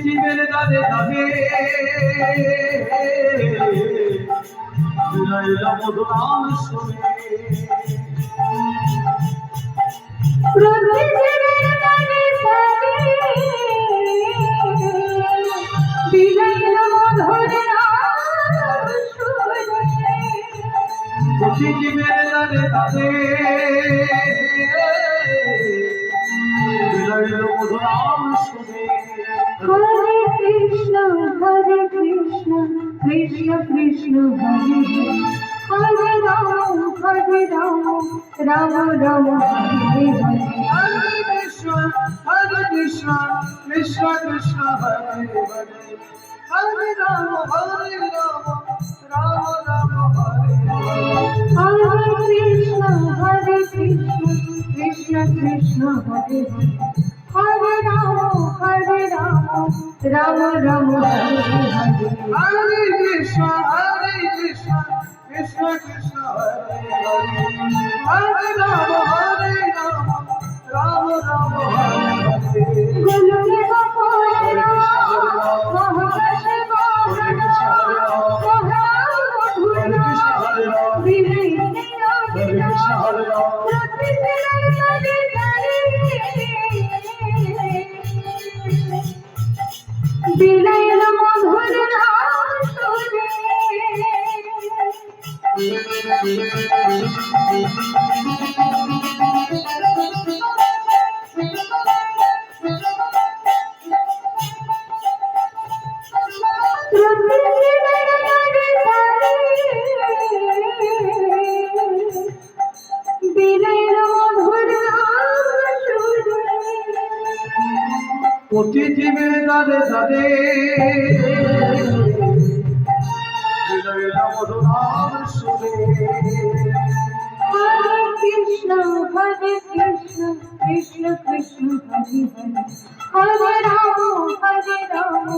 জীবের দাদে দাদে মধুরাম শুনে জীবের দাদে দাদে মধুরাম শুনে Hare Krishna, Krishna Krishna, Hare Hare, Hare Rama, Rama Rama, Hare Hare. Hare Krishna, Krishna Krishna, Hare Hare, Hare Rama, Rama Rama, Hare Hare. Hare Krishna, Krishna Krishna, Hare Hare, Hare Rama, Rama Rama, Hare Hare. Hare Krishna, Krishna Krishna, Hare Hare, Hare Rama, Rama Rama, Hare Hare. Goloke Gopal Mahakashe Bilayla madhur naam sune প্রতি জীবের দাদে দাদে মধুরাম শুনে Hare Krishna, Krishna Krishna, Hare Hare, Hare Rama,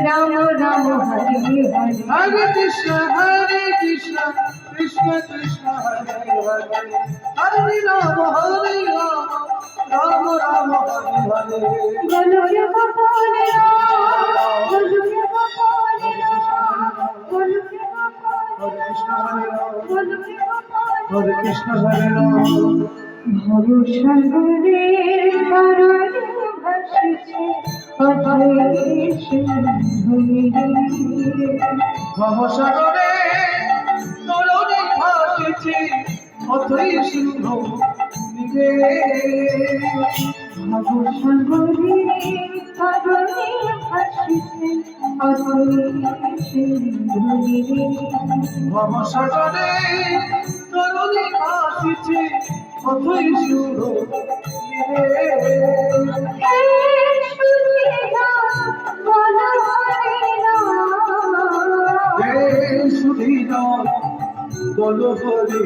Rama Rama, Hare Hare. Hare Krishna, Krishna Krishna, Hare Hare, Hare Rama, Rama Rama, Hare Hare. Goloke Gopal Goloke Gopal Goloke Gopal Hare Krishna, Hare Rama, Goloke Gopal Hare Krishna, Hare Rama. ভবসাগরে তরণে ভাসিছে অধৈর্য ভবসাগরে তরণী ভাসিছে অথই সিন্ধু নিবে। ভবসাগরে তরণে ভাসিছে অধৈর্য ভবসাগরে তরণী ভাসিছে অথই সিন্ধু নিবে। সুধীর বল হরি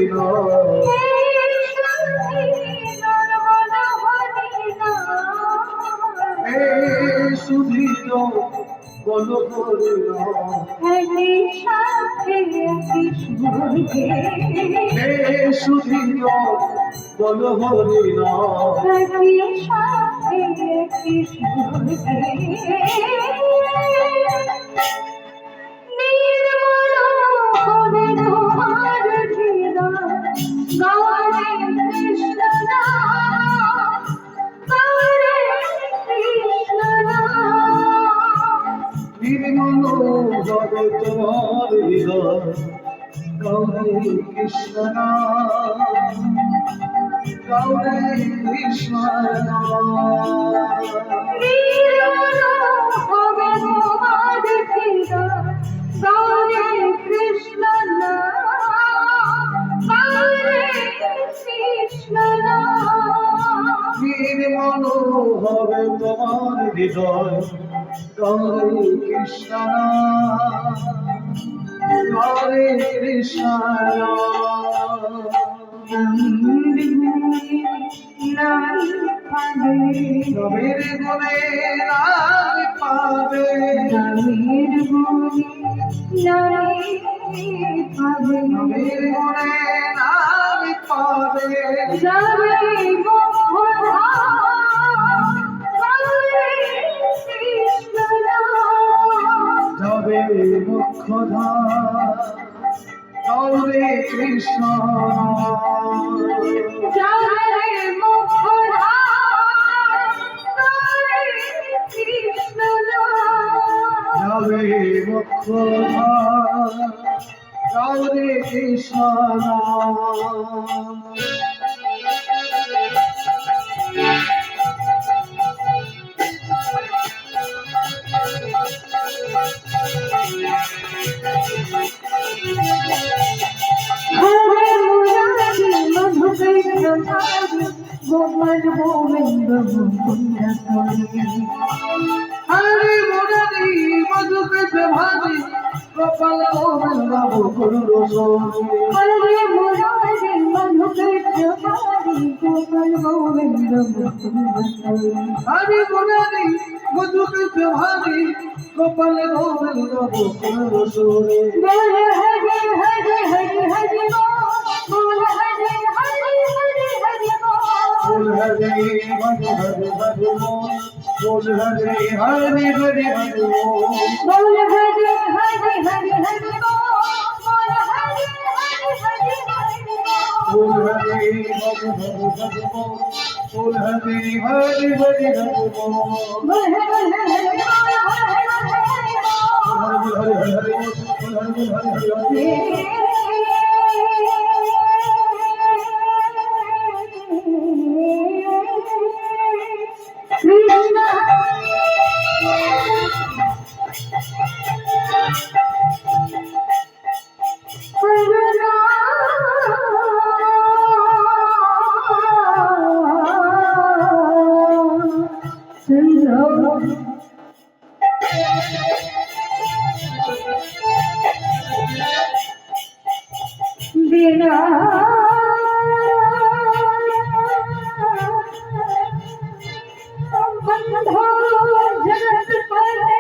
সুধীর বল হরি সুধীর বল হরি নির্মল হবে তোমার হৃদয় গৌরে কৃষ্ণ গৌরে কৃষ্ণ নির্মল হবে তোমার হৃদয় গৌরে কৃষ্ণ হরে কৃষ্ণ নবীর গুণে নারী পাবে নবীর নবীর গুণে নারী পাবে যাবে মুখ্যধার গৌরে কৃষ্ণ যাবে মুখ্যধার গৌরে কৃষ্ণ গোপাল গোবিন্দ মুকুন্দ হরি মুরারি মধুকৃত ভাবি গোপাল গোবিন্দ মুকুন্দ হরে মুরারি মধুকৃষ্ণ গোপাল গোবিন্দ মুকুন্দ হরি মুরারি মধুকৃত ভাবি গোপাল গোবিন্দ মুকুন্দ बोल हरे हरे हरे हरे बोल हरे हरे हरे हरे बोल हरे हरे हरे हरे बोल हरे हरे हरे हरे बोल हरे हरे हरे हरे बोल हरे हरे हरे हरे बोल हरे हरे हरे हरे बोल हरे हरे हरे हरे बोल हरे हरे बिना बंधो जगत पले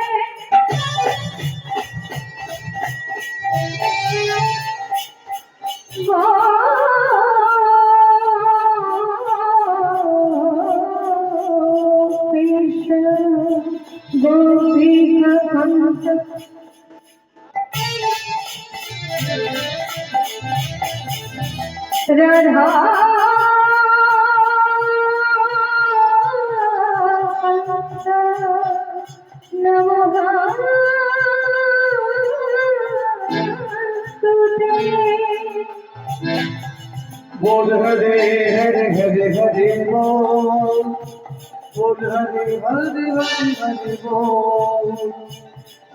गोपी का कंठ राधा नमः बोल हरे हरे हरे हरे बोल हरे हरे हरे हरे बोल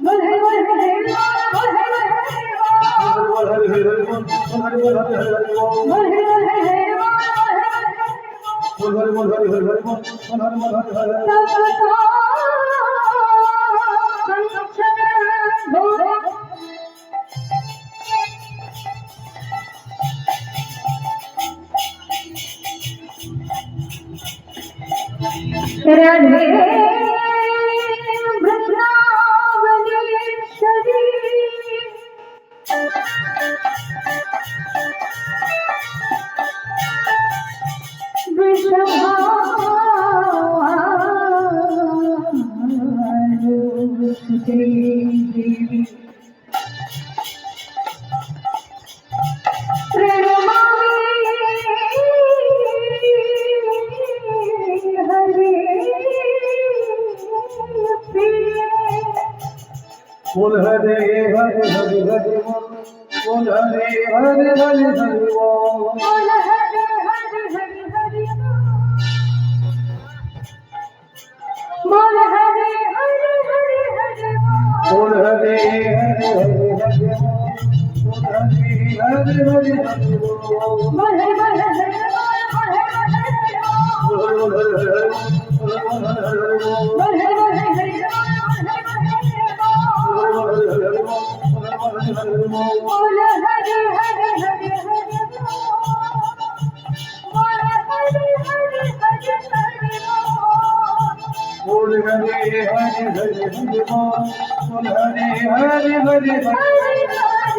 बोल हरे हरे बोल हरे हरे हरे हरे हरे बोल हरे हरे हरे बोल बोल हरे हरे बोल हरे बोल हरे हरे हरे बोल हरे हरे हरे राधे वृंदावनेश्वरी देवी बोल हरे हरे हरे हरे बोल हरे हरे हरे हरे बोल बोल हरे हरे हरे हरे बोल हरे हरे हरे हरे बोल हरे हरे हरे हरे बोल हरे हरे हरे हरे बोल बोल हरे हरे बोल हरे हरे बोल हरे हरे बोल हरे हरे हरे बोल हरे हरे हरे हरे बोल बोल Hare Hare Hare Hare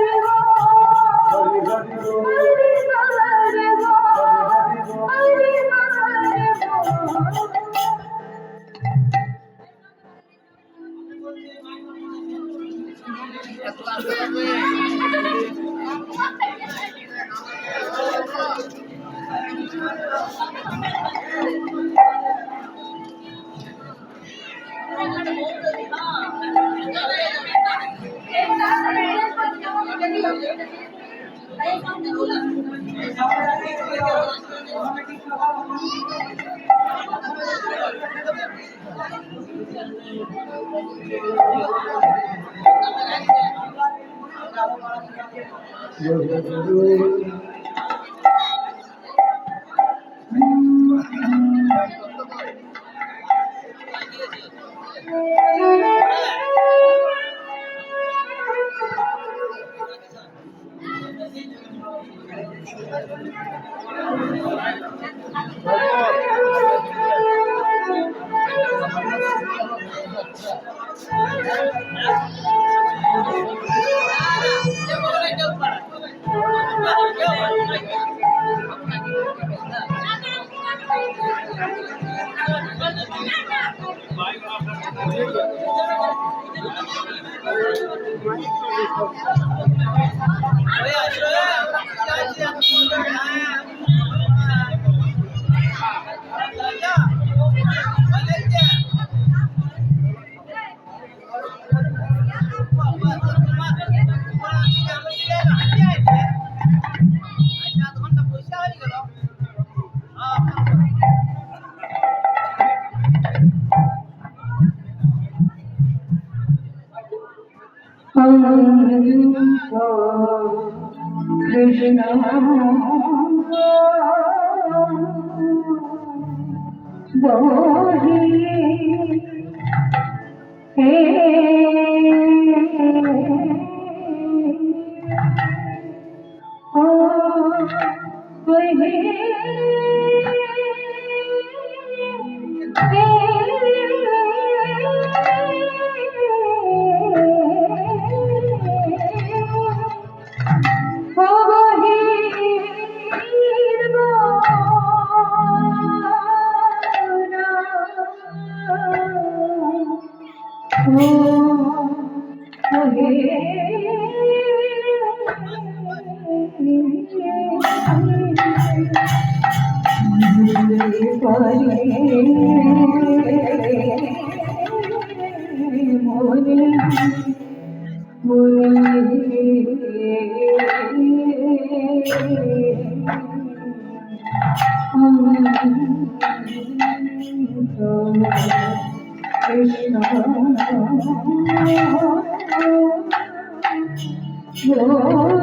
Krishna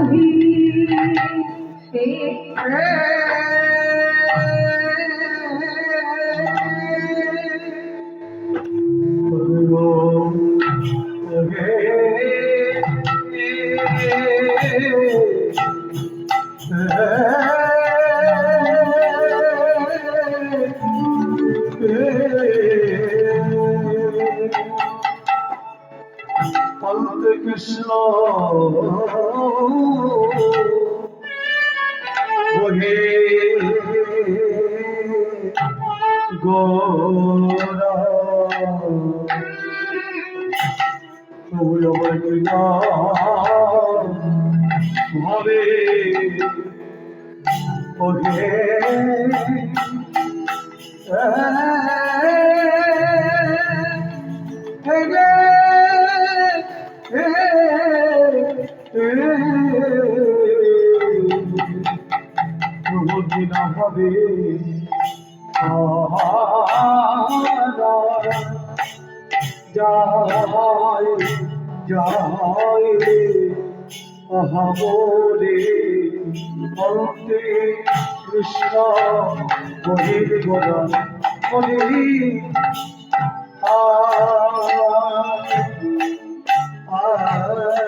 Bohi Krishna Bohe Gora Gora Bhave Bohe প্রভুদিনা হবে যায় যায় আহাবরে অন্তে কৃষ্ণ বহির গোরা বলি হারা আহারে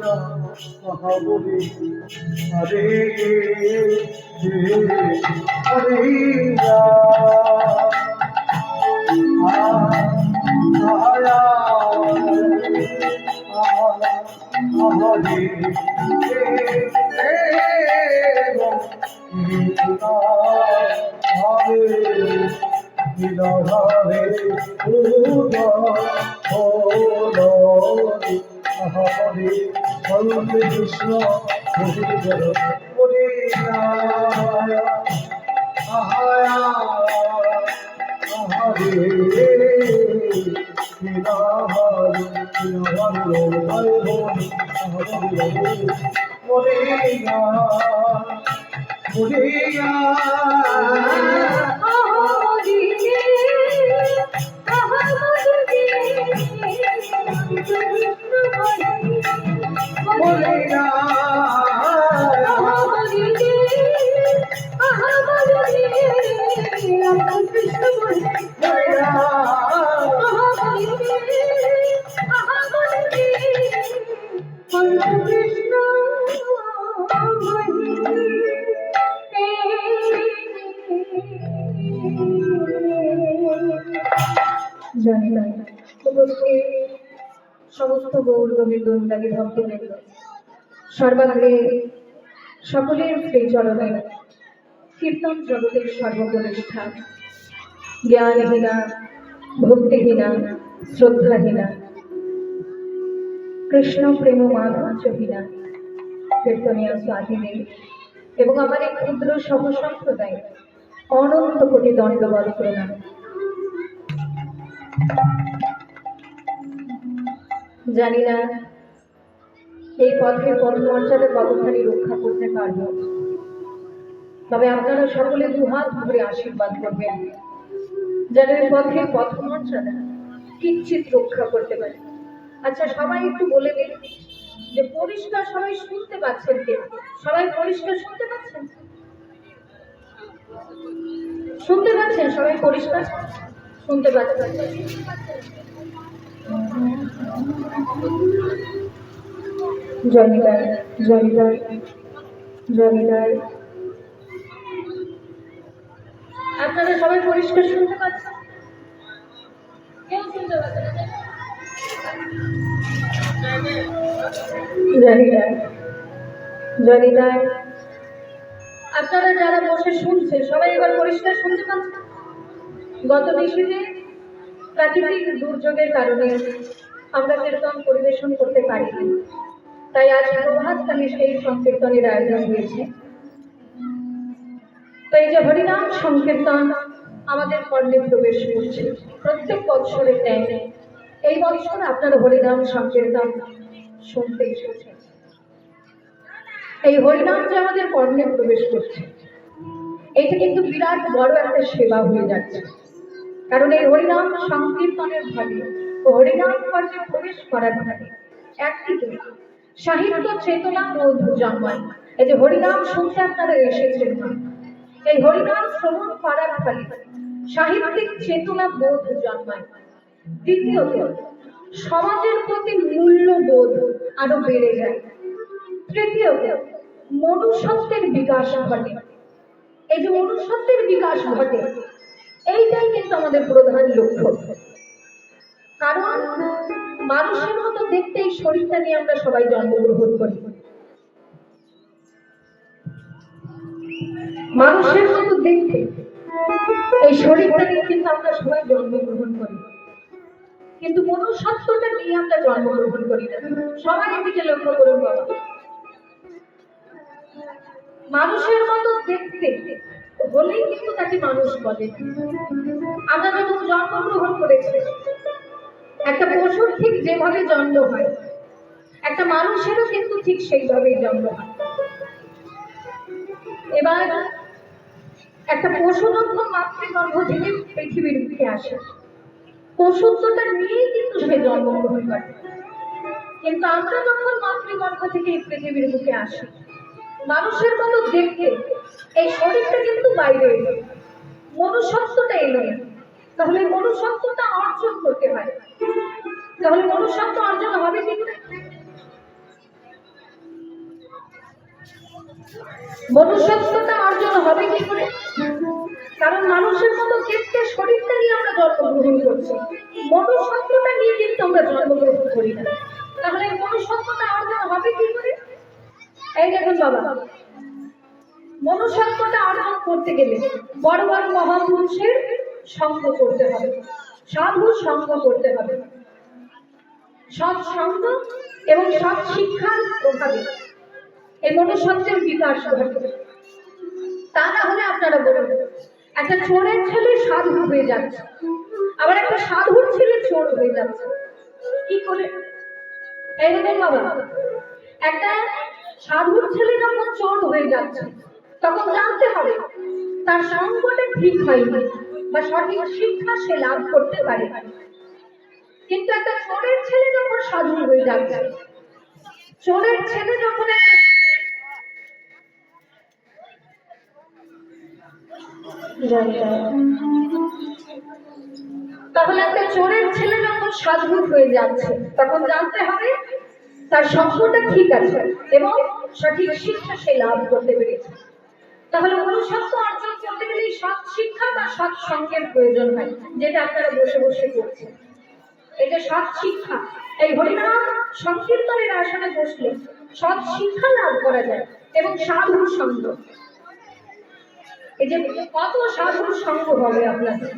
রাম মহাবলী হরে হরে হরে কৃষ্ণ হরে সমস্ত গৌর গোবিন্দ অনুরাগী ভক্তবৃন্দ সর্বাগ্রে সকলের শ্রী চরণে কীর্তন জগতের সর্বপ্রতিষ্ঠা জ্ঞানহীনা ভক্তিহীনা শ্রদ্ধাহীনা কৃষ্ণ প্রেম মাধুর্যহীনা কীর্তনিয়া স্বাধীনে এবং আমার এই ক্ষুদ্র সহ সম্প্রদায় অনন্ত কোটি দণ্ডবত প্রণাম। জানি না এই পথের পথমর্যাদা কতখানি রক্ষা করতে পারব, তবে আপনারা সকলে দুহাত ধরে আশীর্বাদ করবেন যেন এই পথের পথমর্যাদা কিঞ্চিত রক্ষা করতে পারে। আচ্ছা, সবাই একটু বলে দিন যে পরিষ্কার সবাই শুনতে পাচ্ছেন কে? সবাই পরিষ্কার শুনতে পাচ্ছেন? শুনতে পাচ্ছেন? সবাই পরিষ্কার শুনতে পাচ্ছেন? জয়নিতাই জয়নিতাই জয়নিতাই। আপনারা সবাই পরিষ্কার শুনতে পাচ্ছেন? কেউ শুনতে পাচ্ছেন না? জয়নিতাই জয়নিতাই। আপনারা যারা বসে শুনছেন সবাই এবার পরিষ্কার শুনতে পাচ্ছেন? গত নিশীথে প্রাকৃতিক দুর্যোগের কারণে আমরা কীর্তন পরিবেশন করতে পারিনি, তাই আজ প্রভাতকালে সেই সংকীর্তনের আয়োজন হয়েছে। তো এই যে হরিনাম সংকীর্তন আমাদের কর্ণে প্রবেশ করছে প্রত্যেক বৎসরের ন্যায় এই বৎসর আপনারা হরিনাম সংকীর্তন শুনতে এসেছেন। এই হরিনাম যে আমাদের কর্ণে প্রবেশ করছে এটা কিন্তু বিরাট বড় একটা সেবা হয়ে যাচ্ছে, কারণ এই হরিনাম সংকীর্তনের ফলে ও হরিনাম কর্ণে প্রবেশ করার ফলে একদিকে সাহিত্য চেতনা বোধ জন্মায়। এই যে হরিনাম শুনতে আপনারা এসেছেন, এই হরিনাম শ্রবণ করার ফলে সাহিত্যিক চেতনা বোধ জন্মায়। দ্বিতীয়ত সমাজের প্রতি মূল্যবোধ আরো বেড়ে যায়। তৃতীয়ত মনুষ্যত্বের বিকাশ ঘটে। এই যে মনুষ্যত্বের বিকাশ ঘটে এইটাই কিন্তু আমাদের প্রধান লক্ষ্য, কারণ মানুষের মতো দেখতে এই শরীরটা নিয়ে আমরা সবাই জন্মগ্রহণ করি। মানুষের মতো দেখতে এই শরীরটা নিয়ে কিন্তু আমরা সবাই জন্মগ্রহণ করি, কিন্তু মনুষ্যত্বটা নিয়ে আমরা জন্মগ্রহণ করি না। সবাই এদিকে লক্ষ্য করুন বাবা, মানুষের মতো দেখতে বলেই কিন্তু তাকে মানুষ বলে। আমরা যখন জন্মগ্রহণ করেছি একটা পশুর ঠিক যেভাবে জন্ম হয় একটা মানুষেরও কিন্তু ঠিক সেইভাবেই জন্ম হয়। এবার একটা পশু যখন মাতৃগর্ভ থেকে পৃথিবীর বুকে আসে পশুত্বটা নিয়েই কিন্তু সে জন্মগ্রহণ করে, কিন্তু আমরা যখন মাতৃগর্ভ থেকে এই পৃথিবীর বুকে আসি মানুষের মতো দেখতে এই শরীরটা কিন্তু বাইরে এলো, মনুষ্যত্বটা এলো না। তাহলে মনুষ্যত্বটা অর্জন করতে হয়, তাহলে মনুষ্যত্ব অর্জন হবে কি করে? মনুষ্যত্বতা অর্জন হবে কি করে? কারণ মানুষের মতো দেখতে শরীরটা নিয়ে আমরা জন্মগ্রহণ করছি, মনুষ্যত্বতা নিয়ে কিন্তু আমরা জন্মগ্রহণ করি না। তাহলে মনুষ্যত্বতা অর্জন হবে কি করে? এই দেখুন বাবা, মনুষ্যত্বতা অর্জন করতে গেলে বড় বড় মহাপুরুষের সঙ্গ করতে হবে, সাধুর সঙ্গ করতে হবে। সৎসঙ্গ এবং সৎ শিক্ষার প্রভাবে এই মনুষ্যত্বের বিকাশ ঘটবে। তা না হলে আপনারা বলুন, একটা চোরের ছেলে সাধু হয়ে যাচ্ছে, আবার একটা সাধুর ছেলে চোর হয়ে যাচ্ছে, কি করে? এই দেখুন বাবা, একটা সাধুর ছেলে যখন চোর হয়ে যাচ্ছে তখন জানতে হবে তার সঙ্গটা ঠিক হয়নি বা সঠিক শিক্ষা সে লাভ করতে পারে। কিন্তু একটা চোরের ছেলে যখন সাধু হয়ে যাচ্ছে, চোরের ছেলে যখন তাহলে একটা চোরের ছেলে যখন সাধু হয়ে যাচ্ছে তখন জানতে হবে তার সঙ্গটা ঠিক আছে এবং সঠিক শিক্ষা সে লাভ করতে পেরেছে। তাহলে মনুষ্যত্ব অর্জন করতে গেলে সৎ শিক্ষা বা সৎ সঙ্গের প্রয়োজন হয়, যেটা আপনারা বসে বসে করছেন। এই যে সৎ শিক্ষা, এই হরিনাম সংকীর্তনের আসনে বসলে সৎ শিক্ষা লাভ করা যায় এবং সাধুর সঙ্গ। এই যে কত সাধুর সঙ্গ হবে আপনাদের,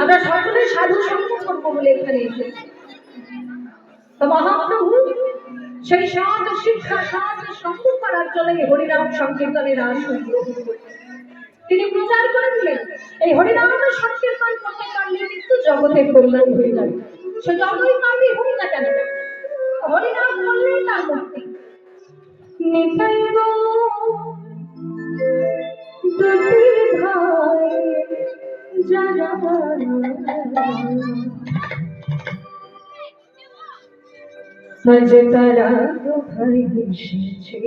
আমরা সকলে সাধু সঙ্গ করবো বলে এখানে এসেছি। তো মহাপ্রভু সেই সৎ শিক্ষা সৎ সঙ্গ করার জন্য হরিনাম সংকীর্তনের আসন গ্রহণ করলেন। তিনি প্রচার করে দিলেন এই হরিনাম সংকীর্তন করতে পারলে কিন্তু জগতের কল্যাণ হয়ে যাবে। সে যতই পাপী হোক না কেন, হরিনাম করলেই তার মুক্তি। নিতাই গো দুটি ভাই যারা আজ তারা ভাই এসেছে,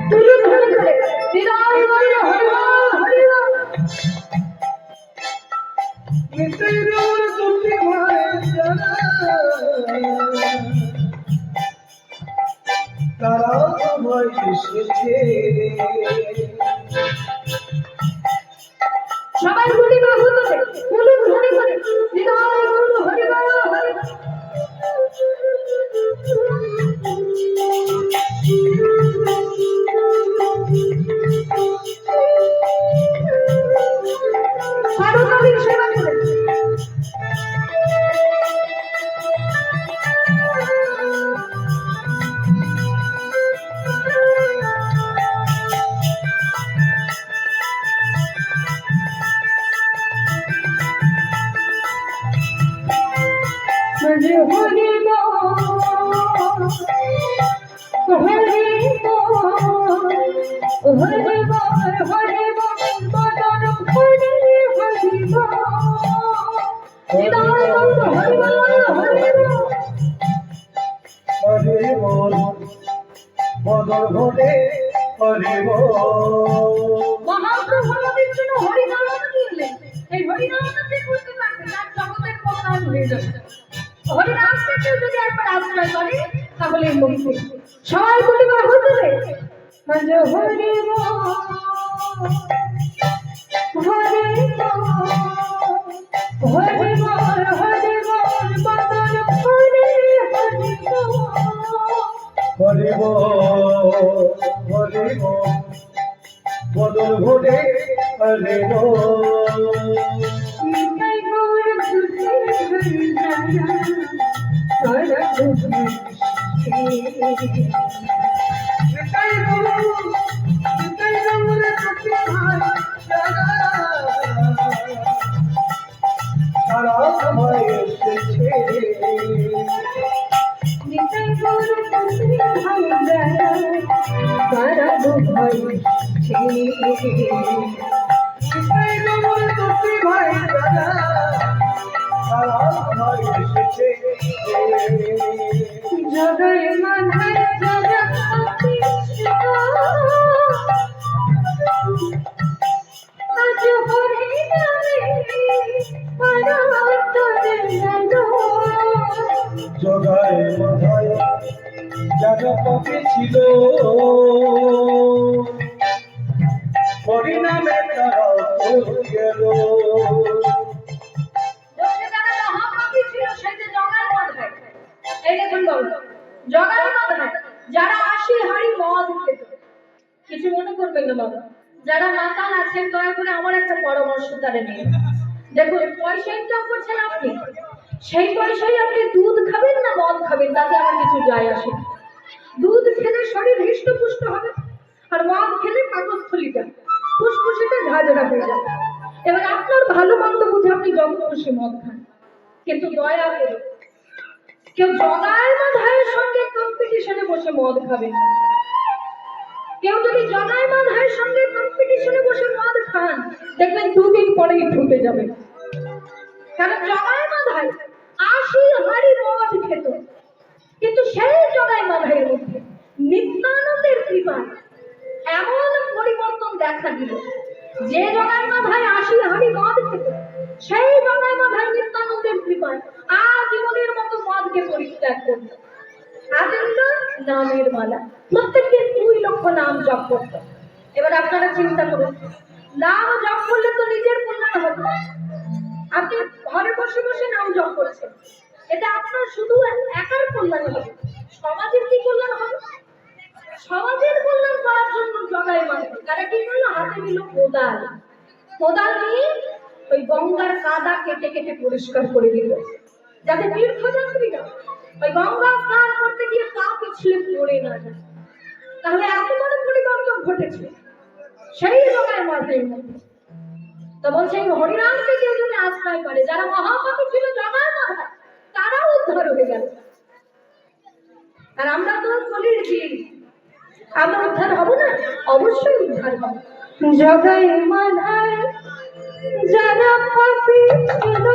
তুলে ধরে করে বিদায় বলিল হরিবল হরিবল। নিতাই গৌর দুটি ভাই যারা, তারা ভাই এসেছে। সবাই গুলি বাহু তোলে, তুলে ধরে করে বিদায় বলিল হরিবল হরিবল। সাধুকালীন সেবা করে হরি হরিব হরিব হরিব হরিব বদন হরি হরিব বিদায় বলিল হরিবল হরিবল। হরিবল বদল ঘটে হরিবল। মহাপ্রভু আমাদের জন্য হরিনাম দিলেন। এই হরিনাম যে করতে পারবে তার জগতের কল্যাণ হয়ে যাবে। হরিনামকে কেউ যদি একবার আশ্রয় করে তাহলে মুক্তি। সবাই বলি বাহু তুলে আজ হরিব হরিব হরিবল হরিবল বদন হরি হরিবল। হরিবল হরিবল বদল ঘটে হরিবল। নিতাই গৌর দুটি ভাই যারা, তারা ভাই এসেছে। নিতাই গৌর দুটি ভাই যারা, তারা ভাই এসেছে। নিতাই গৌর দুটি ভাই যারা, তারা ভাই এসেছে। নিতাই গৌর দুটি ভাই যারা, তারা ভাই এসেছে। জগয় মাধায় জগৎপতি আজ হরি নামে পরাতরে জানো। জগায় মাধায় যেন কবে ছিল পরিণামে তারা গেল। যারা 80 হাঁড়ি মদ খেত, কিছু মনে করবেন না বাবা, যারা মাতাল আছেন দয়া করে আমার একটা পরামর্শ তারা নিয়ে দেখুন, পয়সা ইনকাম করছেন আপনি, সেই পয়সায় আপনি দুধ খাবেন না মদ খাবেন তাতে আমার কিছু যায় আসে না। দুধ খেলে শরীর হৃষ্টপুষ্ট হবে, আর মদ খেলে পাকস্থলীটা ফুসফুসিটা ঝাঁঝরা হয়ে যাবে। এবার আপনার ভালো মন্দ বুঝে আপনি যখন খুশি মদ খান, কিন্তু দয়া করে কেউ জগায় মাধায়ের সঙ্গে কম্পিটিশনে বসে মদ খাবেন না। কেউ যদি জগায় মাধায়ের সঙ্গে কম্পিটিশনে বসে মদ খান, দেখবেন দুদিন পরেই ঠুকে যাবে। কারণ জগায় মাধায় 80 হাঁড়ি মদ খেত, কিন্তু সেই জগায় মাধায়ের মধ্যে নিত্যানন্দের কৃপায় এমন পরিবর্তন দেখা দিল, যে জগায় মাধায় 80 হাঁড়ি মদ খেত, সেই জগায় মাধায় নিত্যানন্দের কৃপায় আজীবনের মতো মদকে পরিত্যাগ করল। আজীবন নামের মালা, প্রত্যেককে 2 লক্ষ নাম জপ করত। এবার আপনারা চিন্তা করুন, নাম জপ করলে তো নিজের কল্যাণ হবে, আপনি ঘরে বসে বসে নাম জপ করছেন, এটা আপনার শুধু একার কল্যাণ হবে, সমাজের কি কল্যাণ হবে? সমাজের কল্যাণ করার জন্য জগায় মানে তারা কি করলো, হাতে নিল কোদাল, কোদাল নিয়ে ওই গঙ্গার কাদা কেটে কেটে পরিষ্কার করে দিল, যাতে তীর্থযাত্রীরা ওই গঙ্গা স্নান করতে গিয়ে পা পিছলে পড়ে না যায়। তাহলে এত বড় পরিবর্তন ঘটেছে সেই জগায় মাঠের মধ্যে। তো বলছে এই হরিনামকে কেউ যদি আশ্রয় করে, যারা মহাপাপী ছিল জগায় মাথায়, তারাও উদ্ধার হয়ে গেল। আর আমরা তো কলির জীব, আমরা উদ্ধার হব না? অবশ্যই উদ্ধার হব। জগায় মাথায় যারা পাপী ছিল,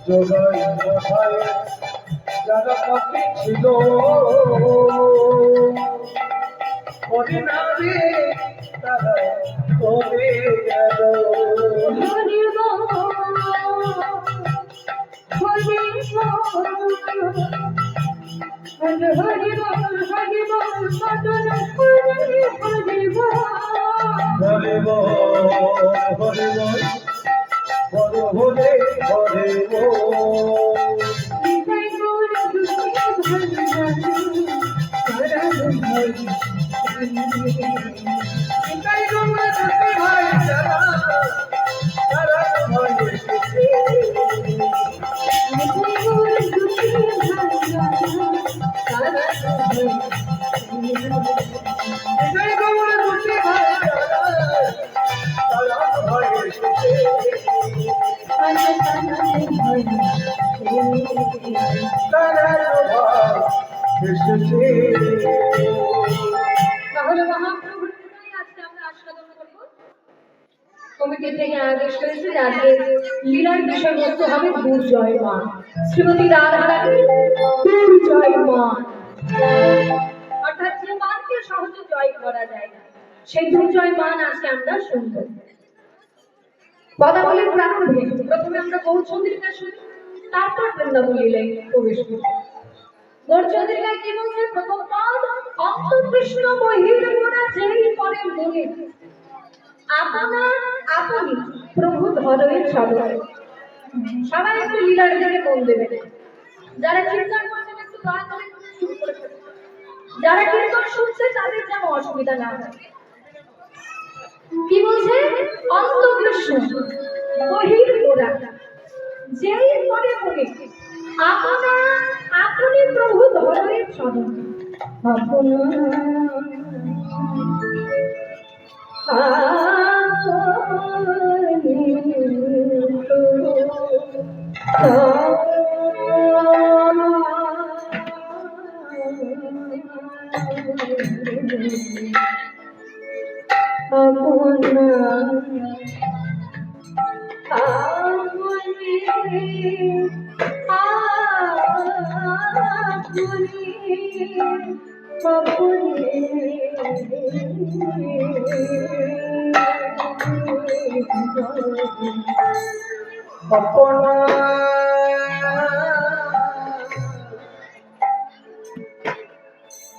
জগায় মাথায় যারা পাপী ছিল পরিণামে তারা কবে গেল। হরে বল হরে বল হরে হরে তাহলে মহাপ্রভুর কৃপায় আজকে আমরা আস্বাদন করব। কমিটি থেকে আদেশ করেছে যে আজকে লীলার বিষয়বস্তু হবে দুর্জয় মা, শ্রীমতী রাধারানী দুর্জয় মা, অর্থাৎ যে মানকে সহজে জয় করা যায় না, সেই দুর্জয় মান আজকে আমরা শুনব। পদাবলীর প্রারম্ভে প্রথমে আমরা গৌরচন্দ্রিকা শুনি, তারপর বৃন্দাবন লীলায় প্রবেশ করি। গৌরচন্দ্রিকায় কি বলছে? প্রথম পদ, অন্তঃকৃষ্ণ বহির্মনা যেই পরে মনে আপনা আপনি প্রভু ধরে সাধন। সবাই একটু লীলার দিকে মন দেবে, যারা কীর্তন করছেন একটু দয়া করে চুপ করে থাকুন, যারা কীর্তন শুনছে তাদের যেন অসুবিধা না হয়। কি বলছে? অন্তঃকৃষ্ণ বহির্মনা যেই পরে মনে আপনা আপনি প্রভু ধরে সাধন। আপনা अपना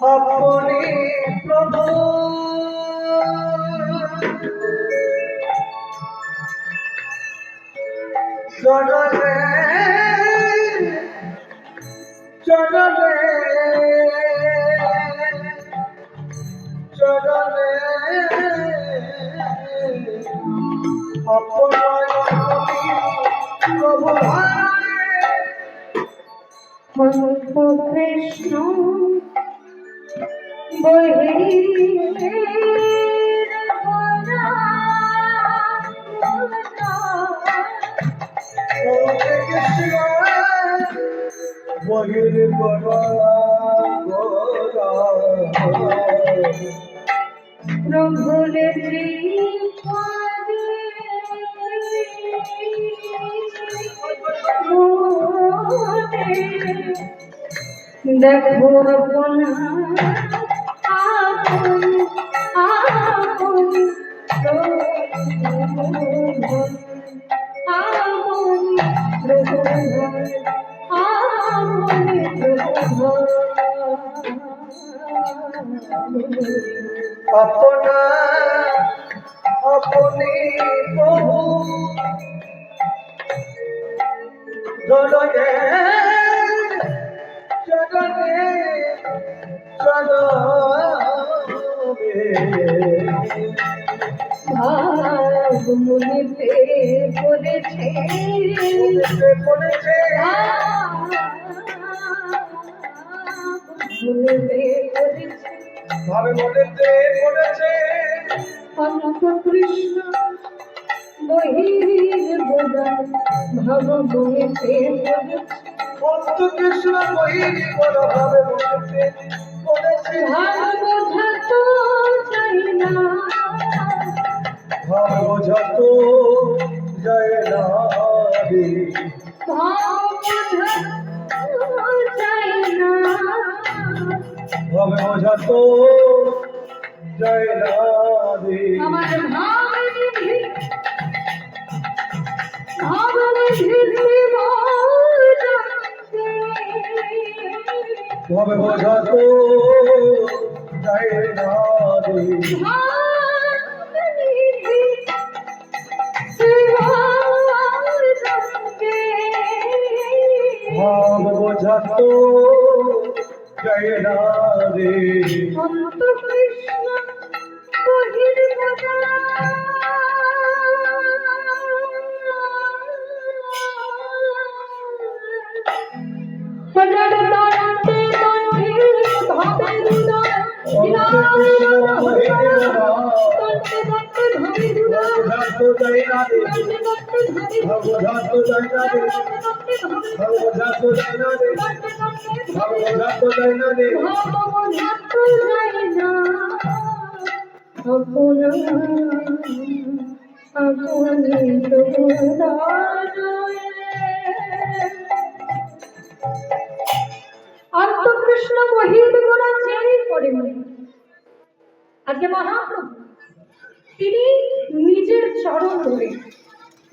अपने प्रभु चढ़ले चढ़ले चढ़ले अपना प्रभु कृष्ण বহিরে বহির বড় প্রভুরে দেখো আপনা আপন আপন अपना अपने प्रभु चढ़ले चढ़ले चढ़ले ভাব মনেতে পড়েছে পড়েছে মনেতে পড়েছে ভাবে মনেতে পড়েছে অনন্ত কৃষ্ণ বহির বোধন ভাব মনেতে পড়েছে অন্ত কৃষ্ণ বহির বড় ভাবে মনেতে পড়েছে ভাব বোঝা তো চাই না ভাব বোঝা তো যায় না রে ভাব বোঝা চাই না ভাব বোঝা তো যায় না রে আমার ভাবনিধি ভাব বোঝা তো যায় না রে ভাব বোঝা তো যায় না রে অন্ত কৃষ্ণ বহির অন্তকৃষ্ণ বহির গোড়া চেয়ে পড়ে আজকে মহাপ্রভু তিনি নিজের চরণ ধরে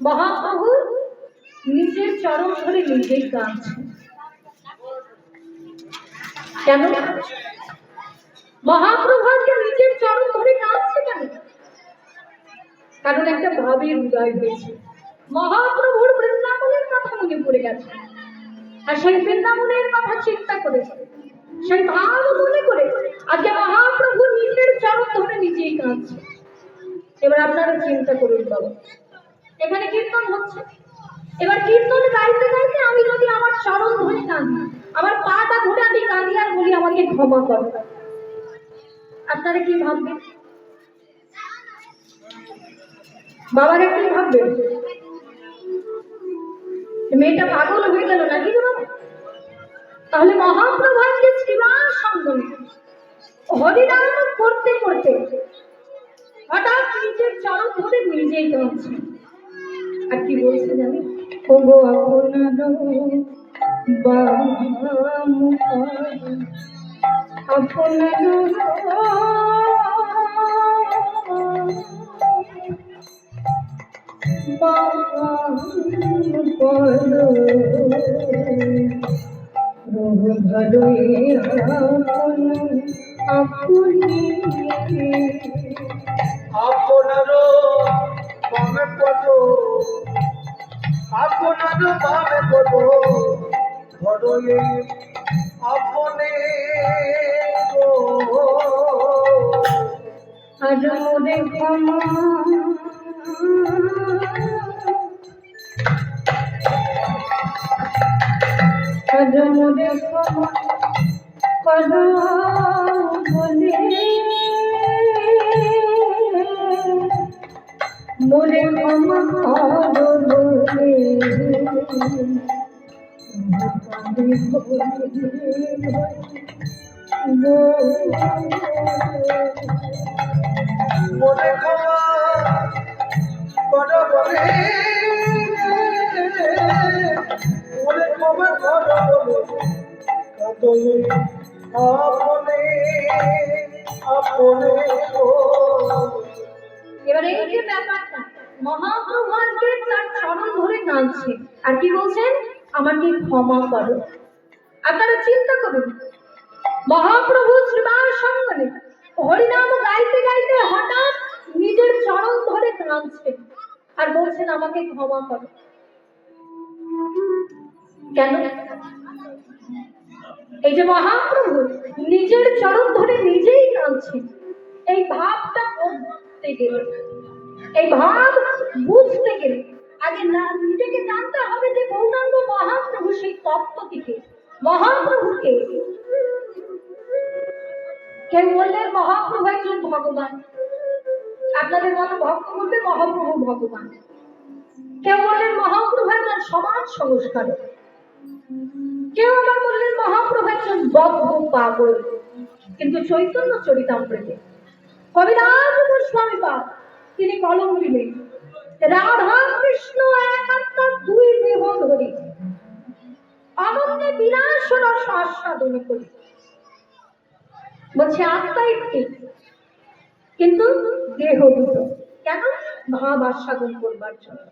মহাপ্রভু নিজের চরণ ধরে নিজেই কাঁদছেন। কেন মহাপ্রভু আজকে নিজের চরণ ধরে কাঁদছে কেন? কারণ একটা ভাবের উদয় হয়েছে, মহাপ্রভুর বৃন্দাবনের কথা মনে পড়ে গেছে, আর সেই বৃন্দাবনের কথা চিন্তা করেছে, সেই ভাব মনে করে আজকে মহাপ্রভু নিজের চরণ ধরে নিজেই কাঁদছে। এবার আপনারা চিন্তা করুন বাবা, এখানে কীর্তন হচ্ছে, এবার কীর্তন গাইতে গাইতে আমি যদি আমার চরণ ধরে কাঁদি, আমার পাটা ধরে আমি কাঁদি আর বলি আমাকে ক্ষমা করো, আপনারা কি ভাববেন? বাবারা কি ভাববেন? মেয়েটা পাগল হয়ে গেল নাকি বাবা? তাহলে মহাপ্রভু আজকে শ্রীবাস সঙ্গমে হরিনাম করতে করতে হঠাৎ নিজের চরণ ধরে নিজেই কাঁদছে, আর কি বলছে জানি, ওগো আপনার আপনার করো রোহ ভালোই আপনি আপনারও বামে পদ, আপনারও বামে পদ ধরে আপনে গো। আজ মোরে ক্ষমা আজ মোরে ক্ষমা করো বলে মোরে ক্ষমা করো বলে মনে ক্ষমা করো বলে, মনে ক্ষমা করো বলে কাঁদলে আপনে আপনে গো। এবার এই যে ব্যাপারটা মহাপ্রভু আজকে তার চরণ ধরে কাঁদছে আর কি বলছেন, আমাকে ক্ষমা করো। আপনারা চিন্তা করুন, মহাপ্রভু শ্রীবার সঙ্গে হরিনাম গাইতে গাইতে হঠাৎ নিজের চরণ ধরে কাঁদছে আর বলছেন আমাকে ক্ষমা করো। কেন? এই যে মহাপ্রভু নিজের চরণ ধরে নিজেই কাঁদছে, এই ভাবটা করতে গেলে, এই ভাব বুঝতে গেলে আগে না নিজেকে জানতে হবে যে গৌরাঙ্গ মহাপ্রভু সেই তত্ত্বটিকে, মহাপ্রভুকে। কেউ বললেন মহাপ্রভু একজন ভগবান, আপনাদের মতো ভক্ত বলবে মহাপ্রভু ভগবান। কেউ বললেন মহাপ্রভু একজন সমাজ সংস্কারক, কেউ আবার বললেন মহাপ্রভু একজন বদ্ধ পাগল। কিন্তু চৈতন্য চরিতামৃতে কবিরাজ গোস্বামী পাদ তিনি কলম দিলেন, রাধা কৃষ্ণ এক আত্মা দুই দেহ ধরি অনন্যে বিনাশ রস আস্বাদন করি। বলছে আত্মা একটি কিন্তু দেহ দুটো, কেন? ভাব আস্বাদন করবার জন্য।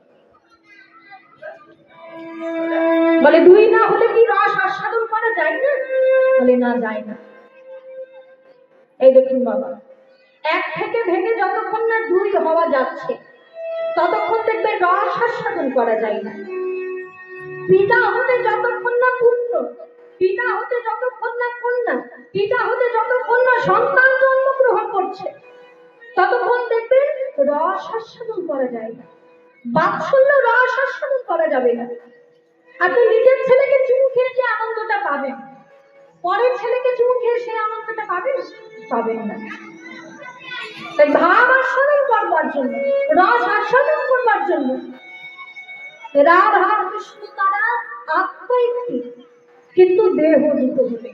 বলে দুই না হলে কি রস আস্বাদন করা যায় না? বলে না, যায় না। এই দেখুন বাবা, এক থেকে ভেঙে যতক্ষণ না দুই হওয়া যাচ্ছে ততক্ষণ দেখবে রস আস্বাদন করা যায় না। পিতা হতে যতক্ষণ না পুত্র, পিতা হতে যতক্ষণ না কন্যা, পিতা হতে যতক্ষণ না সন্তান জন্মগ্রহণ করছে ততক্ষণ দেখবেন রস আস্বাদন করা যায় না। বাৎসল্য রস আস্বাদন করা যাবে না। আপনি নিজের ছেলেকে চুমু খেয়ে যে আনন্দটা পাবেন, পরের ছেলেকে চুমু খেয়ে সে আনন্দটা পাবেন? পাবেন না। তাই ভাব আস্বাদন করবার জন্য, রস আস্বাদন করবার জন্য রাধা কৃষ্ণ তারা আত্মা একটি কিন্তু দেহ দুটো হতে।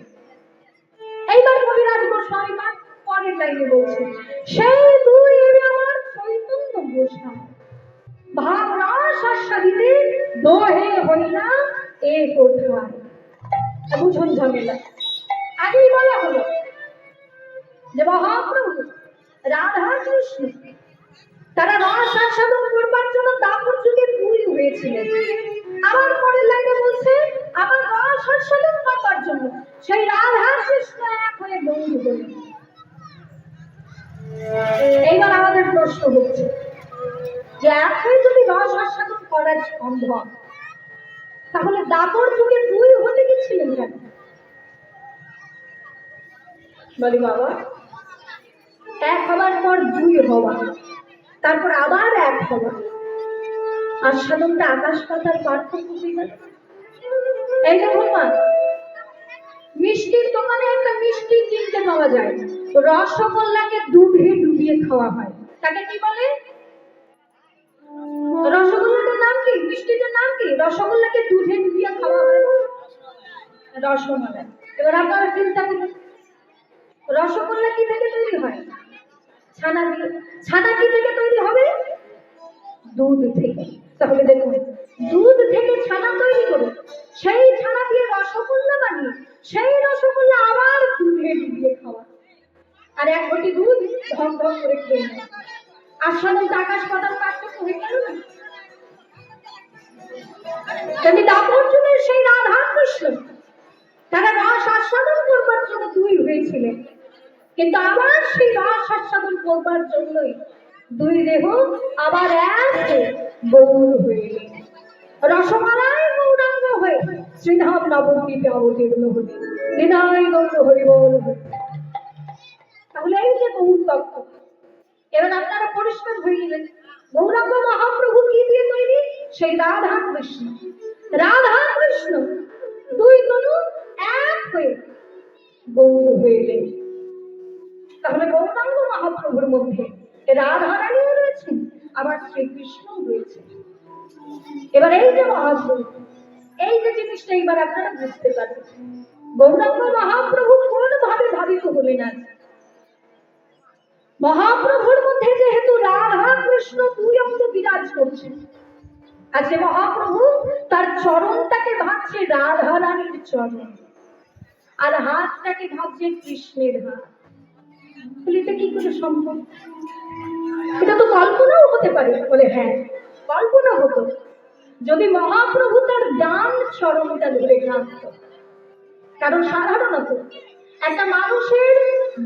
এইবার কবিরাজ গোস্বামী পাদ পরের লাইনে বলছেন, সেই দুই আমার চৈতন্য গোস্বামী ভাব রস আস্বাদিতে দোহে হইলা এ কোঠায়। বুঝুন ঝামেলা। আগেই বলা হলো যে মহাপ্রভু রাধা কৃষ্ণ তারা রস আস্বাদন করবার জন্য দাপর যুগে দুই হয়েছিলেন। আবার পরের লাইনে বলছে আবার রস আস্বাদন করবার জন্য সেই রাধা কৃষ্ণ এক হয়ে বন্ধু হলেন। এইবার আমাদের প্রশ্ন হচ্ছে যে এক হয়ে যদি রস আস্বাদন করা সম্ভব, তাহলে দাপর যুগে দুই হতে গেছিলেন কেন? বলি বাবা, এক হবার পর দুই হওয়া, তারপর আবার এক হওয়া, আস্বাদনটা আকাশ পাতার পার্থক্য হয়ে গেল। এই দেখুন মা, মিষ্টির দোকানে একটা মিষ্টি কিনতে পাওয়া যায়, রসগোল্লাকে দুধে ডুবিয়ে খাওয়া হয়, তাকে কি বলে? রসগোল্লাটার নাম কি? মিষ্টিটার নাম কি? রসগোল্লাকে দুধে ডুবিয়ে খাওয়া হয় রসমালাই। এবার আপনারা চিন্তা করুন, রসগোল্লা কি থেকে তৈরি হয়? ছানা দিয়ে। ছানা কি থেকে তৈরি হবে? দুধ থেকে। তাহলে দেখুন, দুধ থেকে ছানা তৈরি করে সেই ছানা দিয়ে রসগোল্লা বানিয়ে সেই রসগোল্লা আবার দুধে ডুবিয়ে খাওয়া, আর এক ঘটি দুধ ঢং ঢং করে খেয়ে নেয়। আস্বাদনটা আকাশ পাতাল পার্থক্য হয়ে গেল না? যদি দাপর যুগের সেই রাধা কৃষ্ণ তারা রস আস্বাদন করবার জন্য দুই হয়েছিলেন, কিন্তু আবার সেই রস আস্বাদন করবার জন্যই দুই দেহ আবার এক হয়ে গৌর হয়ে গেল। রসমালায় গৌরাঙ্গ হয়ে শ্রীধাম নবদ্বীপে অবতীর্ণ হল। হৃদয় গৌর হরিবল হরি। তাহলে এই যে গৌর তত্ত্ব, এবার আপনারা পরিষ্কার হয়ে গেলেন গৌরাঙ্গ মহাপ্রভু কি দিয়ে তৈরি? সেই রাধা কৃষ্ণ। রাধা কৃষ্ণ দুই তনু এক হয়ে গৌর হয়ে গেলেন। তাহলে গৌরাঙ্গ মহাপ্রভুর মধ্যে রাধা রানীও রয়েছেন, আবার শ্রীকৃষ্ণও রয়েছে। এবার এই যে মহাপ্রভু, এই যে জিনিসটা এবার আপনারা বুঝতে পারবেন গৌরাঙ্গ মহাপ্রভু কোন ভাবে ভাবিত হলেন। আজ মহাপ্রভুর মধ্যে যেহেতু রাধা কৃষ্ণ দুই অঙ্গ বিরাজ করছেন, আজকে মহাপ্রভু তার চরণটাকে ভাবছে রাধা রানীর চরণ, আর হাতটাকে ভাবছে কৃষ্ণের হাত। এটা কি করে সম্ভব? এটা তো কল্পনাও হতে পারে। বলে হ্যাঁ, কল্পনা হতো যদি মহাপ্রভু তার ডান চরণটা ধরে ঘাঁটত। কারণ সাধারণত একটা মানুষের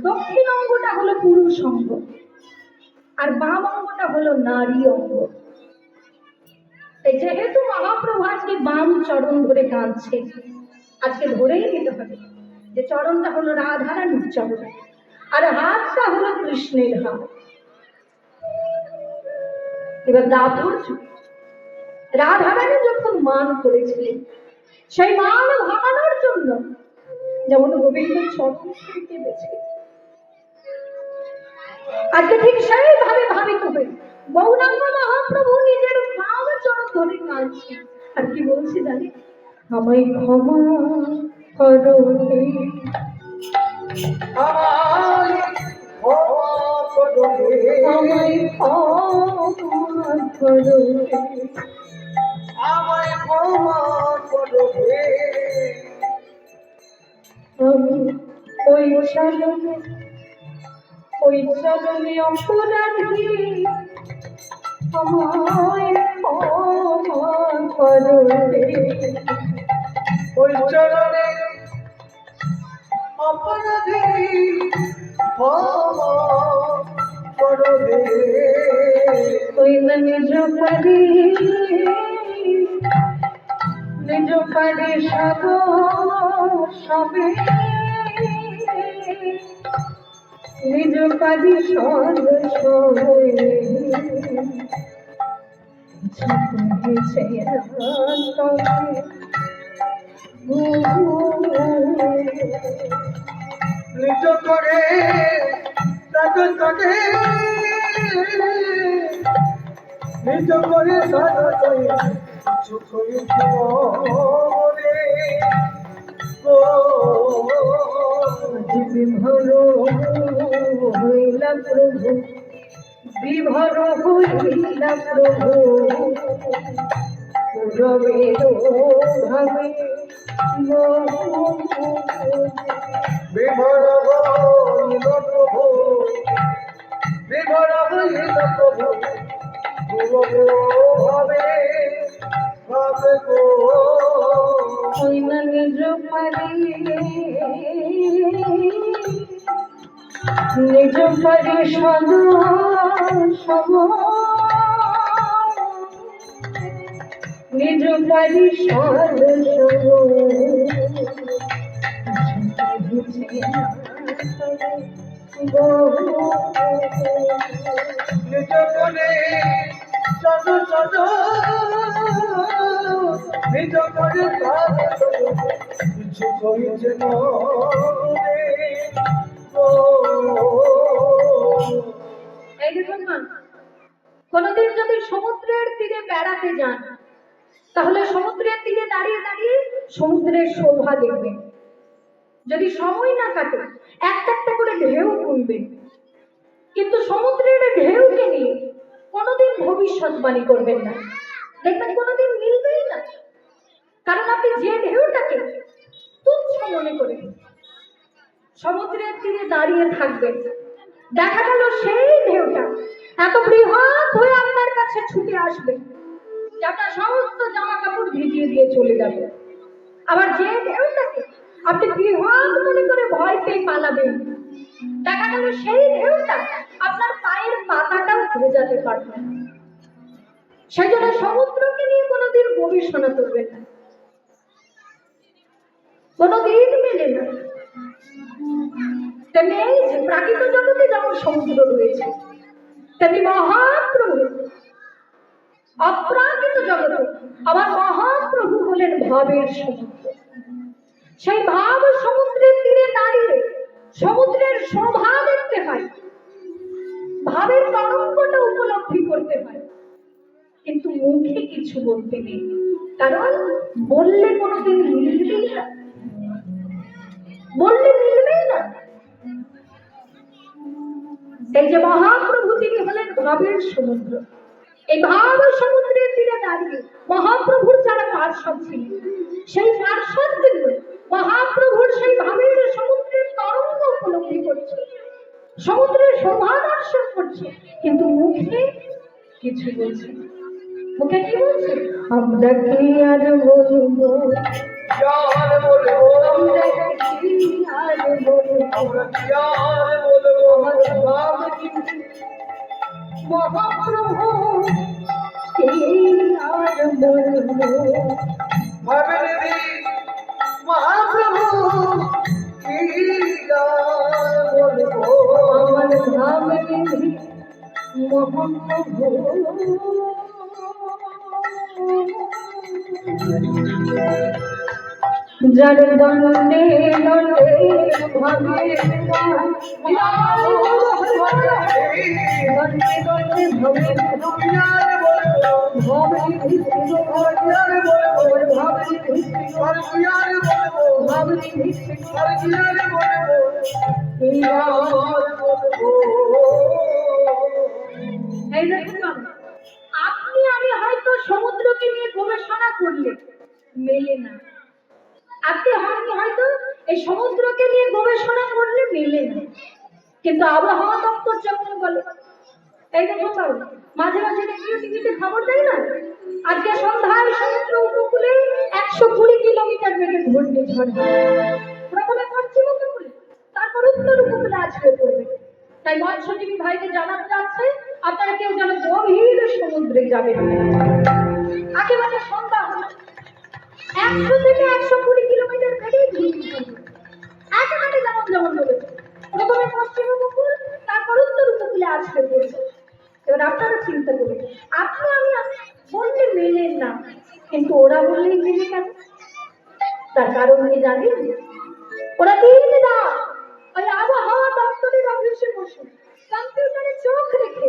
দক্ষিণ অঙ্গটা হলো পুরুষ অঙ্গ, আর বাম অঙ্গটা হলো নারী অঙ্গ। যেহেতু মহাপ্রভু আজকে বাম চরণ ধরে কাঁদছে, আজকে ধরেই নিতে হবে যে চরণটা হলো রাধারানীর চরণ, আর হাতটা হলো কৃষ্ণের হাত। এবার দাপর রাধারানী যখন মান করেছিলেন, সেই মান ভাঙানোর জন্য যেমন গোবিন্দ চরণ কেঁদেছে, আজকে ঠিক সেইভাবে ভাবিত হয়ে গৌরাঙ্গ মহাপ্রভু নিজের বাম চরণ ধরে কাঁদছে। আর কি বলছে জানে? আমায় ক্ষমা করো হে, আমায় ক্ষমা করো হে, আমায় ক্ষমা করো হে, আমায় ক্ষমা করো হে। আমি ওই চরণে অপরাধী, আমায় ক্ষমা করো হে। ওই চরণে অপরাধী ক্ষমা করো হে। ওই নিজ পারি সব সবে, নিজ পারি সব সবে হয়েছে নিজ করে সাজে, নিজ করে সাজে চোখ রে বিভোর হইলা প্রভু, বিভোর হইলা প্রভু, রবের ভাবে বিভোর হইল প্রভু, বিভোর হইল প্রভু, ভাবে ভাবে গো। নিজ পারি, নিজ পারি সদ সব, নিজ পারি সদ সব নিজ করে সাজো সাজো, নিজ করে সাজো কিছু কইছে না রে গো। এই দেখুন না, কোনদিন যদি সমুদ্রের তীরে বেড়াতে যান, তাহলে সমুদ্রের তীরে দাঁড়িয়ে দাঁড়িয়ে সমুদ্রের শোভা দেখবেন। যদি সময় না কাটে একটা একটা করে ঢেউ গুনবেন, কিন্তু সমুদ্রের ঢেউকে নিয়ে কোনোদিন ভবিষ্যৎবাণী করবেন না, দেখবেন কোনোদিন মিলবেই না। কারণ আপনি যে ঢেউটাকে তুচ্ছ মনে করে সমুদ্রের তীরে দাঁড়িয়ে থাকবেন, দেখা গেল সেই ঢেউটা এত বৃহৎ হয়ে আপনার কাছে ছুটে আসবে, যে আপনার সমস্ত জামা কাপড় ভিজিয়ে দিয়ে চলে যাবে। আবার যে ঢেউটাকে আপনি বৃহৎ মনে করে ভয় পেয়ে পালাবেন, দেখা গেল সেই ঢেউটা আপনার পায়ের পাতাটাও ভেজাতে পারবে না। সেই জন্য সমুদ্রকে নিয়ে কোনোদিন গবেষণা করবেন না, কোনোদিন মেলে না। তেমনি এই যে প্রাকৃত জগতে যেমন সমুদ্র রয়েছে, তেমনি মহাপ্রভু অপ্রাকৃত জগতে আবার মহাপ্রভু হলেন ভাবের সমুদ্র। সেই ভাব সমুদ্রের তীরে দাঁড়িয়ে সমুদ্রের শোভা দেখতে হয়, ভাবের তরঙ্গটা উপলব্ধি করতে হয়, কিন্তু মুখে কিছু বলতে নেই, কারণ বললে কোনোদিন মিলবেই না, বললে মিলবেই না। এই যে মহাপ্রভু তিনি হলেন ভাবের সমুদ্র। এই ভাব সমুদ্রের তীরে দাঁড়িয়ে মহাপ্রভুর যারা পার্শ্বদ ছিলেন, সেই পার্শ্বদগুলো মহাপ্রভুর সেই ভাবের সমুদ্রের তরঙ্গ উপলব্ধি করছে, সমুদ্রের শোভা দর্শন করছে, কিন্তু মুখে কিছু বলছে না। মুখে কি বলছে? আমরা কি আর বলবো, আর বলবো, আমরা কি আর বলবো, আমরা কি আর বলবো, আমার ভাব মহাপ্রভু কি আর বলবো, ভাবেনি মহাপ্রভু কি আর বলবো, আমার ভাব মহাপ্রভু। যার দণ্ডে দণ্ডে ভাবে দণ্ডে দণ্ডে ভাবে কি আর বলবো, ভাবে কি আর বলবো, ভাবে আর কি আর বলবো, ভাবে আর কি আর বলবো, কি আর বলবো। এই দেখুন বাবা, আপনি আমি হয়তো সমুদ্রকে নিয়ে গবেষণা করলে মেলে না, আপনি আমি হয়তো এই সমুদ্রকে নিয়ে গবেষণা করলে মেলে না, কিন্তু আবহাওয়া দপ্তর যখন বলে, এই দেখুন বাবু, মাঝে মাঝে রেডিও টিভিতে খবর দেয় না, আজকে সন্ধ্যায় সমুদ্র উপকূলে 120 কিলোমিটার বেগে ঘূর্ণিঝড় প্রথমে পশ্চিম উপকূলে, তারপর উত্তর উপকূলে আছড়ে পড়বে। তাই মৎস্যজীবী ভাইকে জানাতে যাচ্ছে, আপনারা কেউ যেন গভীর সমুদ্রে যাবেন না। একেবারে সন্ধ্যা হলো 100 থেকে 120 কিলোমিটার বেগে ঘূর্ণিঝড় একেবারে যেমন যেমন বলেছে, প্রথমে পশ্চিম উপকূল, তারপর উত্তর উপকূলে আছড়ে পড়বে। এবার আপনারা চিন্তা করুন, আপনি আমি বললে মেলেন না, কিন্তু ওরা বললেই মেলে কেন? তার কারণ কি জানেন? ওরা দিন রাত ওই আবহাওয়া দপ্তরের অফিসে বসে কম্পিউটারে চোখ রেখে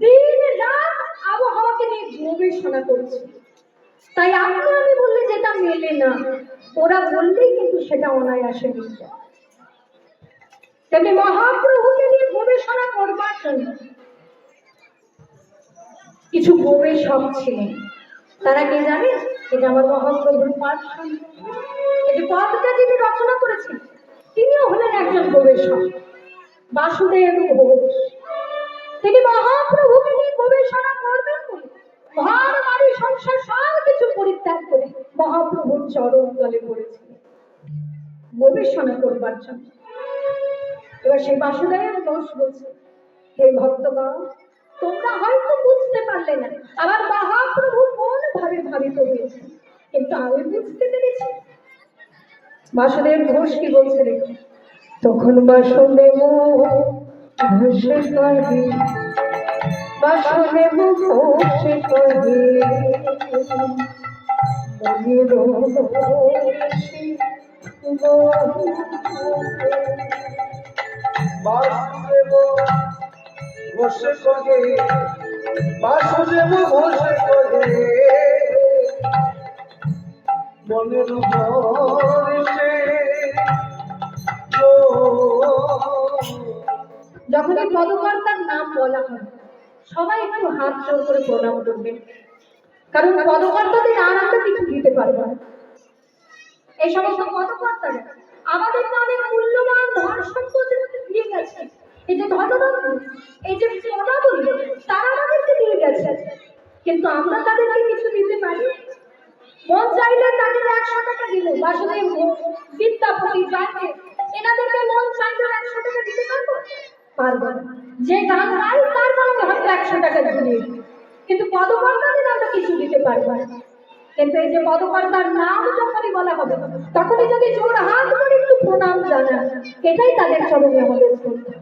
দিন রাত আবহাওয়াকে নিয়ে গবেষণা করছে। তাই আপনি আমি বললে যেটা মেলে না, ওরা বললেই কিন্তু সেটা অনায়াসে মিলে যায়। তেমনি মহাপ্রভুকে নিয়ে গবেষণা করবার জন্য কিছু গবেষক ছিলেন। তারা কে জানে? এটা আমার মহাপ্রভুর পার্শ্বদ, এই যে পদটা যিনি রচনা করেছেন, তিনিও হলেন একজন গবেষক, বাসুদেব ঘোষ। তিনি মহাপ্রভুকে নিয়ে গবেষণা করবেন বলে ঘর বাড়ি সংসার সব কিছু পরিত্যাগ করে মহাপ্রভুর চরণ তলে পড়েছিলেন গবেষণা করবার জন্য। এবার সেই বাসুদেব ঘোষ বলছে, হে ভক্তগণ, তোমরা হয়তো বুঝতে পারলে না আবার মহাপ্রভু কোন ভাবে ভাবিত হয়েছে, কিন্তু আমি বুঝতে পেরেছি। বাসুদেব ঘোষ কি বলছে দেখো, তখন বাসুদেব ঘোষে কহে, বাসুদেব ঘোষে কহে, বাসুদেব ঘোষে কহে, বাসুদেব ঘোষে কহে, মনের বর্ষে যখন এই পদকর্তার নাম বলা হয় সবাই একটু হাত জোর করে প্রণাম করবেন, কারণ পদকর্তাদের আর আমরা কিছু দিতে পারবো না। এই সমস্ত পদকর্তারা আমাদের অনেক মূল্যবান ধন সম্পদ দিয়ে গেছে, এই যে ধনরত্ন, এই যে পদাবলী, তারা আমাদেরকে দিয়ে গেছে, কিন্তু আমরা তাদেরকে কিছু দিতে মন চাইলে তাদের 100 টাকা দিল, বাসুদেব ঘোষ, বিদ্যাপতি, জয়কে, এনাদেরকে মন চাইলে 100 টাকা দিতে পারবো? পারবো না। যে গান গায় তার কারণে হয়তো 100 টাকা দিয়ে, কিন্তু পদকর্তাদের আমরা কিছু দিতে পারবো না। কিন্তু এই যে পদকর্তার নাম যখনই বলা হবে, তখনই যদি জোর হাত করে একটু প্রণাম জানা, এটাই তাদের চরণে আমাদের শ্রদ্ধা,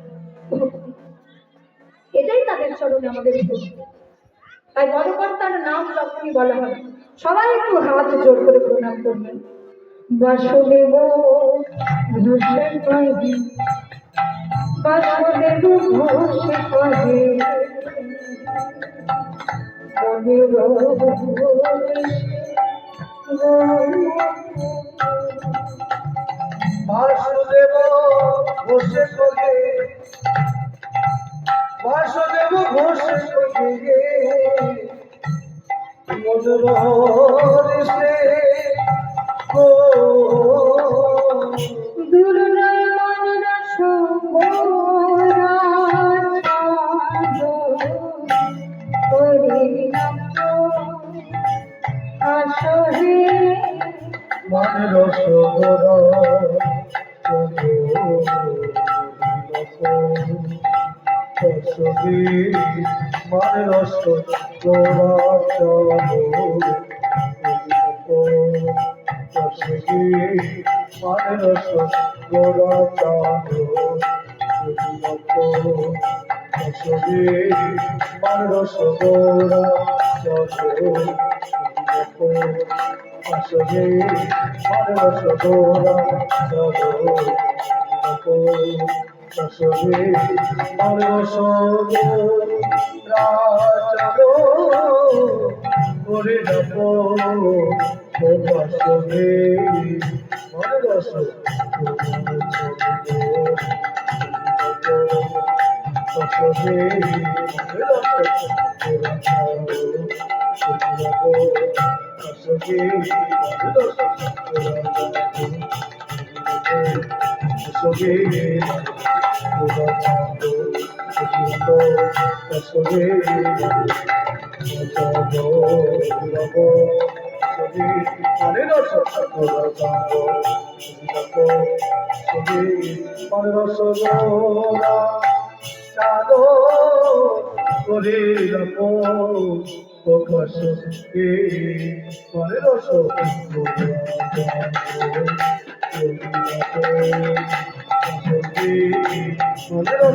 এটাই তাদের চরণে আমাদের শ্রদ্ধা। তাই পদকর্তার নাম যখনই বলা হবে, সবাই একটু হাত জোর করে প্রণাম করবেন। বাসুদেব ঘোষে কহে, বাসুদেব ঘোষে কহে, বাসুদেব ঘোষে কহে, বাসুদেব ঘোষে কহে, মধুর হরিষে গো দুর্নয় মানস আসহে মানের সগর সবি মানের সগরা সবি মানের সগরা সবি মানের সগরা আসবে মানস গোরা আসবে মানস রাজো করে যাব আসবে মানস আসবে চাঁদো করে প্রকাশ মনের মনের